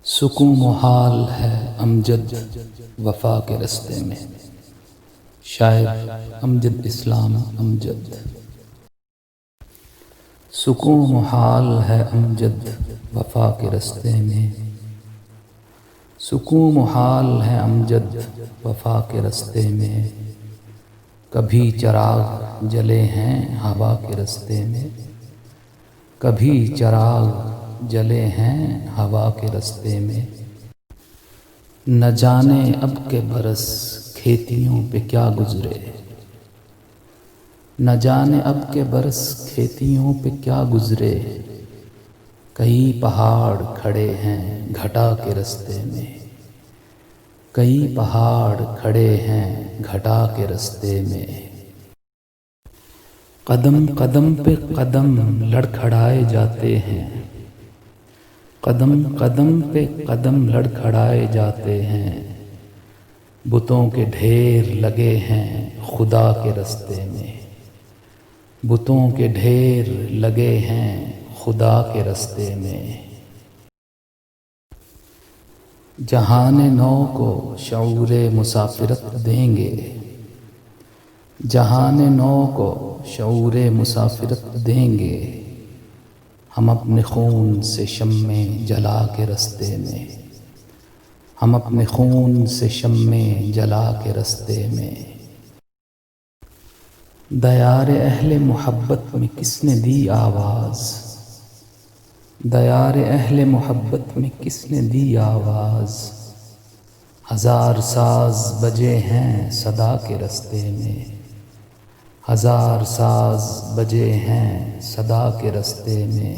سکون محال ہے امجد وفا کے رستے میں۔ شاعر امجد اسلام امجد۔ سکون محال ہے امجد وفا کے رستے میں، سکون محال ہے امجد وفا کے رستے میں۔ کبھی چراغ جلے ہیں ہوا کے رستے میں، کبھی چراغ جلے ہیں ہوا کے رستے میں۔ نہ جانے اب کے برس کھیتیوں پہ کیا گزرے، نہ جانے اب کے برس کھیتیوں پہ کیا گزرے۔ کئی پہاڑ کھڑے ہیں گھٹا کے رستے میں، کئی پہاڑ کھڑے ہیں گھٹا کے رستے میں۔ قدم قدم پہ قدم لڑکھڑائے جاتے ہیں، قدم قدم پہ قدم لڑکھڑائے جاتے ہیں۔ بتوں کے ڈھیر لگے ہیں خدا کے رستے میں، بتوں کے ڈھیر لگے ہیں خدا کے رستے میں۔ جہان نو کو شعور مسافرت دیں گے، جہان نو کو شعور مسافرت دیں گے۔ ہم اپنے خون سے شمع جلا کے رستے میں، ہم اپنے خون سے شمع جلا کے رستے میں۔ دیار اہل محبت میں کس نے دی آواز، دیار اہل محبت میں کس نے دی آواز۔ ہزار ساز بجے ہیں صدا کے رستے میں، ہزار ساز بجے ہیں صدا کے رستے میں۔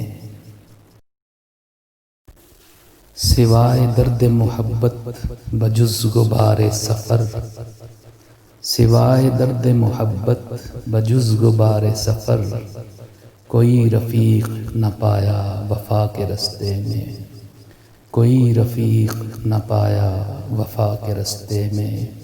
سوائے درد محبت بجز غبار سفر، سوائے درد محبت بجز غبار سفر۔ کوئی رفیق نہ پایا وفا کے رستے میں، کوئی رفیق نہ پایا وفا کے رستے میں۔